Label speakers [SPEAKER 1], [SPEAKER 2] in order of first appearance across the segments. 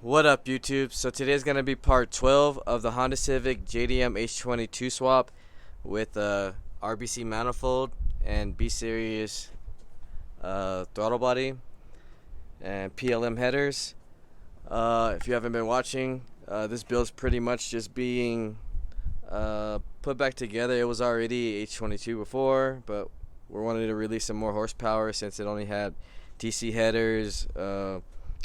[SPEAKER 1] What up, YouTube? So today's gonna be part 12 of the Honda Civic Jdm H22 swap with RBC manifold and B series throttle body and PLM headers. If you haven't been watching, this build's pretty much just being put back together. It was already H22 before, but we wanted to release some more horsepower since it only had DC headers,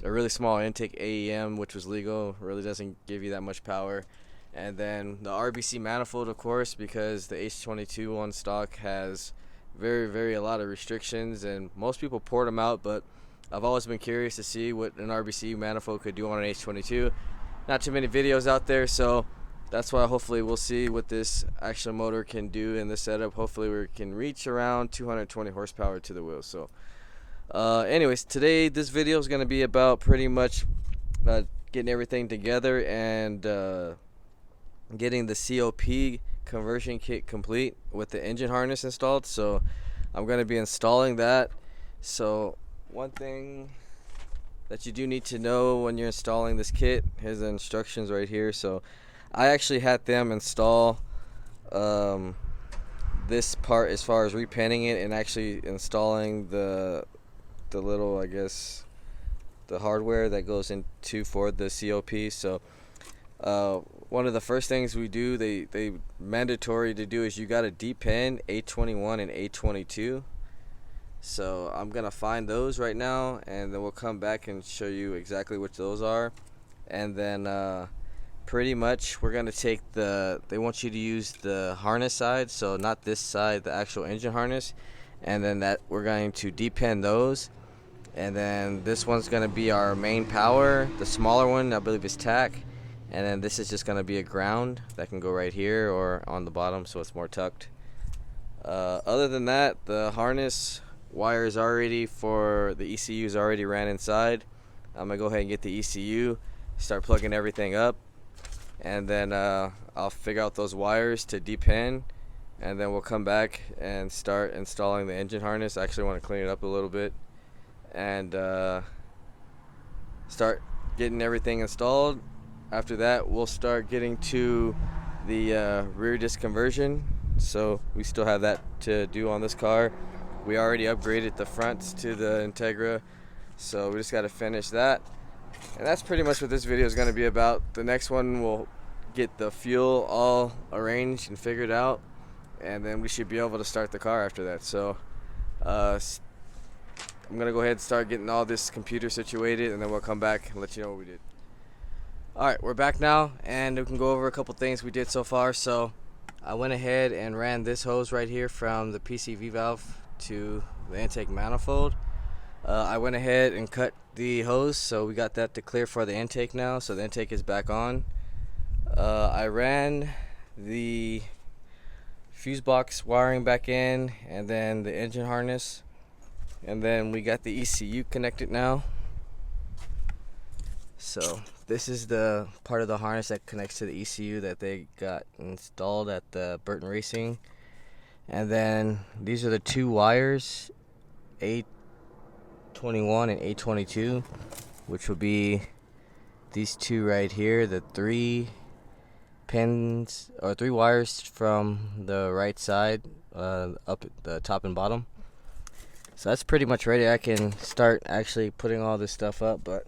[SPEAKER 1] a really small intake AEM, which was legal. Really doesn't give you that much power. And then the RBC manifold, of course, because the H22 on stock has very a lot of restrictions, and most people port them out, but I've always been curious to see what an RBC manifold could do on an H22. Not too many videos out there, so that's why hopefully we'll see what this actual motor can do in this setup. Hopefully we can reach around 220 horsepower to the wheel. So anyways, today this video is going to be about pretty much getting everything together and getting the COP conversion kit complete with the engine harness installed. So I'm going to be installing that. So one thing that you do need to know when you're installing this kit, here's the instructions right here. So I actually had them install this part as far as repainting it and actually installing the little, I guess, the hardware that goes into for the COP. So one of the first things we do, they mandatory to do, is you got to depin A21 and A22. So I'm gonna find those right now, and then we'll come back and show you exactly which those are. And then pretty much we're gonna take they want you to use the harness side, so not this side, the actual engine harness, and then that we're going to depin those. And then this one's going to be our main power. The smaller one, I believe, is tack. And then this is just going to be a ground that can go right here or on the bottom, so it's more tucked. Other than that, the harness wire is already for the ECU is already ran inside. I'm going to go ahead and get the ECU, start plugging everything up. And then I'll figure out those wires to depin. And then we'll come back and start installing the engine harness. I actually want to clean it up a little bit and start getting everything installed. After that, we'll start getting to the rear disc conversion. So we still have that to do on this car. We already upgraded the fronts to the Integra, so we just got to finish that. And that's pretty much what this video is going to be about. The next one, we'll get the fuel all arranged and figured out, and then we should be able to start the car after that. So I'm going to go ahead and start getting all this computer situated, and then we'll come back and let you know what we did. Alright, we're back now, and we can go over a couple things we did so far. So I went ahead and ran this hose right here from the PCV valve to the intake manifold. I went ahead and cut the hose, so we got that to clear for the intake now, so the intake is back on. I ran the fuse box wiring back in, and then the engine harness. And then we got the ECU connected now. So this is the part of the harness that connects to the ECU that they got installed at the Burton Racing. And then these are the two wires, A21 and A22, which will be these two right here, the three pins or three wires from the right side, up at the top and bottom. So that's pretty much ready. I can start actually putting all this stuff up, but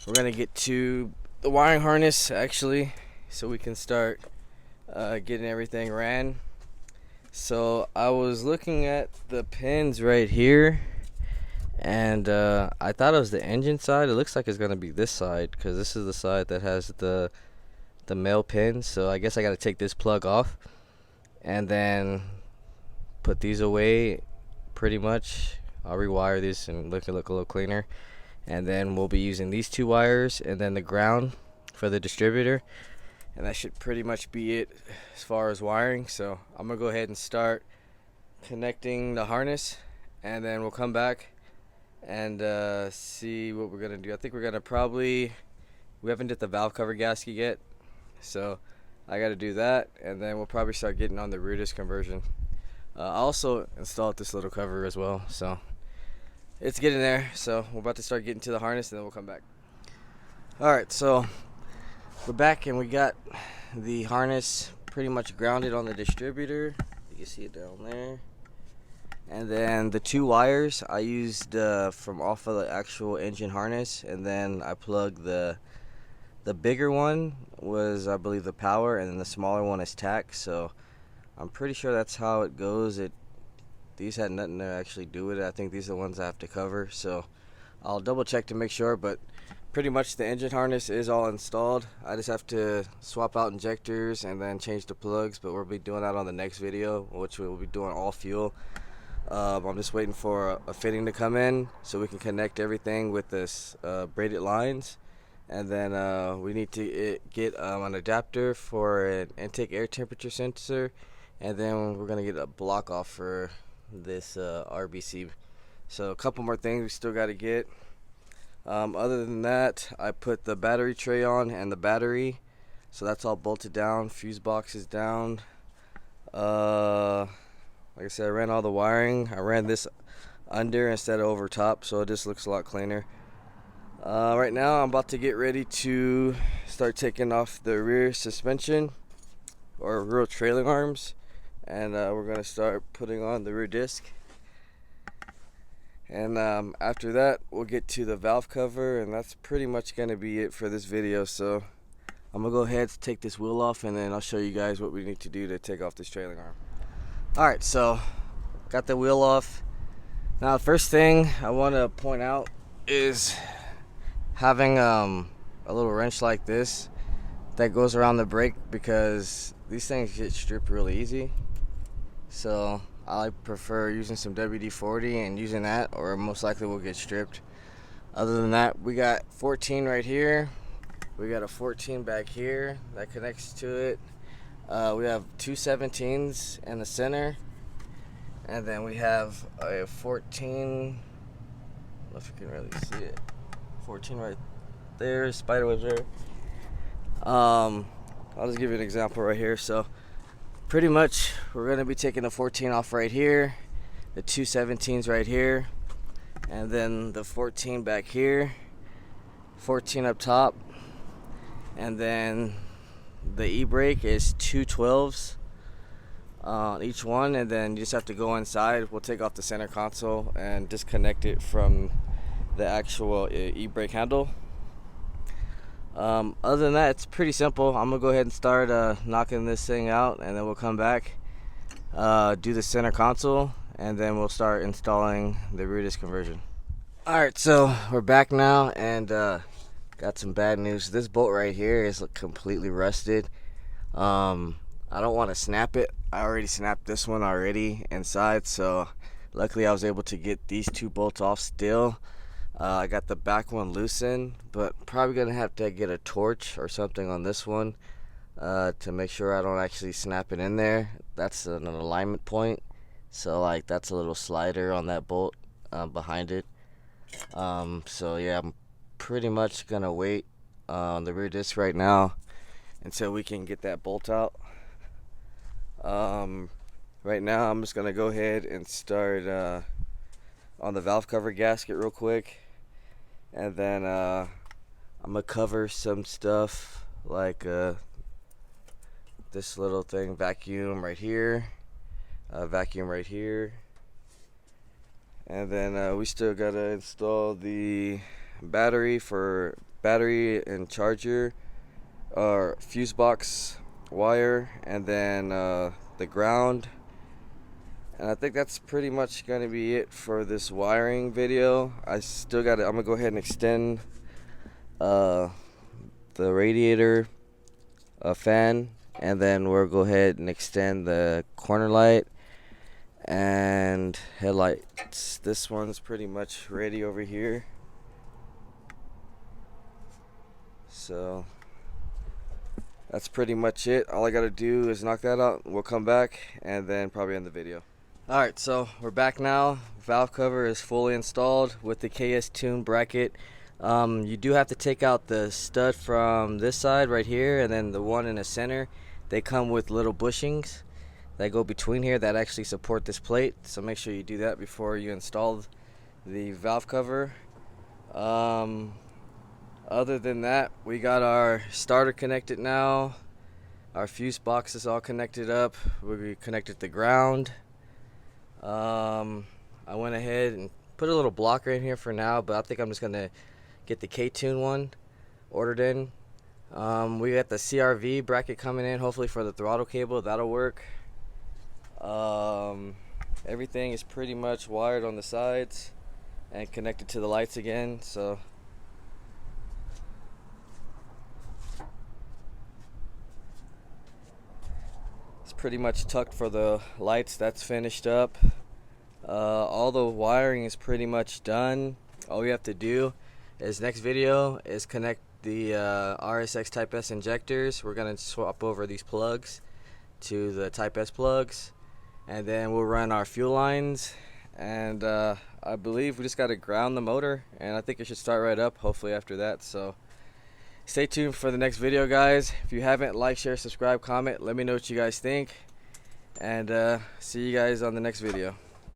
[SPEAKER 1] we're gonna get to the wiring harness actually, so we can start getting everything ran. So I was looking at the pins right here, and I thought it was the engine side. It looks like it's gonna be this side, because this is the side that has the male pins. So I guess I gotta take this plug off and then put these away. Pretty much I'll rewire this and look a little cleaner, and then we'll be using these two wires and then the ground for the distributor, and that should pretty much be it as far as wiring. So I'm gonna go ahead and start connecting the harness, and then we'll come back and see what we're gonna do. I think we're gonna we haven't did the valve cover gasket yet, so I gotta do that, and then we'll probably start getting on the rear disc conversion. I also installed this little cover as well, so it's getting there. So we're about to start getting to the harness, and then we'll come back. Alright, so we're back and we got the harness pretty much grounded on the distributor. You can see it down there. And then the two wires I used from off of the actual engine harness, and then I plugged the bigger one was, I believe, the power, and then the smaller one is tack. So I'm pretty sure that's how it goes. These had nothing to actually do with it. I think these are the ones I have to cover, so I'll double check to make sure, but pretty much the engine harness is all installed. I just have to swap out injectors and then change the plugs, but we'll be doing that on the next video, which we'll be doing all fuel. I'm just waiting for a fitting to come in so we can connect everything with this braided lines, and then we need to get an adapter for an intake air temperature sensor, and then we're gonna get a block off for this RBC. So a couple more things we still got to get. Other than that, I put the battery tray on and the battery, so that's all bolted down. Fuse box is down. Like I said, I ran all the wiring. I ran this under instead of over top, so it just looks a lot cleaner. Right now I'm about to get ready to start taking off the rear suspension or rear trailing arms, and we're going to start putting on the rear disc. And after that we'll get to the valve cover, and that's pretty much going to be it for this video. So I'm going to go ahead and take this wheel off, and then I'll show you guys what we need to do to take off this trailing arm. Alright, so got the wheel off. Now the first thing I want to point out is having a little wrench like this that goes around the brake, because these things get stripped really easy. So I prefer using some WD-40 and using that, or most likely will get stripped. Other than that, we got 14 right here. We got a 14 back here that connects to it. We have two 17s in the center, and then we have a 14. I don't know if you can really see it. 14 right there. Spiderwebs there. I'll just give you an example right here. So pretty much we're going to be taking the 14 off right here, the two 17s right here, and then the 14 back here, 14 up top, and then the e-brake is two 12s on each one, and then you just have to go inside. We'll take off the center console and disconnect it from the actual e-brake handle. Other than that, it's pretty simple. I'm gonna go ahead and start knocking this thing out, and then we'll come back, do the center console, and then we'll start installing the rear disc conversion. Alright, so we're back now, and got some bad news. This bolt right here is completely rusted. I don't want to snap it. I already snapped this one already inside, so luckily I was able to get these two bolts off still. I got the back one loosened, but probably gonna have to get a torch or something on this one to make sure I don't actually snap it in there. That's an alignment point, so like that's a little slider on that bolt behind it. So yeah, I'm pretty much gonna wait on the rear disc right now until we can get that bolt out. Right now I'm just gonna go ahead and start on the valve cover gasket real quick, and then I'm gonna cover some stuff like this little thing, vacuum right here, vacuum right here, and then we still gotta install the battery and charger, or fuse box wire, and then the ground. And I think that's pretty much gonna be it for this wiring video. I'm gonna go ahead and extend the radiator fan, and then we'll go ahead and extend the corner light and headlights. This one's pretty much ready over here. So that's pretty much it. All I gotta do is knock that out. We'll come back and then probably end the video. Alright, so we're back now. Valve cover is fully installed with the KS tune bracket. You do have to take out the stud from this side right here, and then the one in the center. They come with little bushings that go between here that actually support this plate, so make sure you do that before you install the valve cover. Other other than that, we got our starter connected now. Our fuse box is all connected up. We connected the ground. I went ahead and put a little blocker in here for now, but I think I'm just gonna get the K-Tune one ordered in. We got the CRV bracket coming in, hopefully for the throttle cable. That'll work. Everything is pretty much wired on the sides and connected to the lights again, so it's pretty much tucked for the lights. That's finished up. All the wiring is pretty much done. All we have to do is next video is connect the RSX Type S injectors. We're gonna swap over these plugs to the Type S plugs, and then we'll run our fuel lines, and I believe we just got to ground the motor, and I think it should start right up hopefully after that. So stay tuned for the next video, guys. If you haven't, like, share, subscribe, comment, let me know what you guys think, and see you guys on the next video.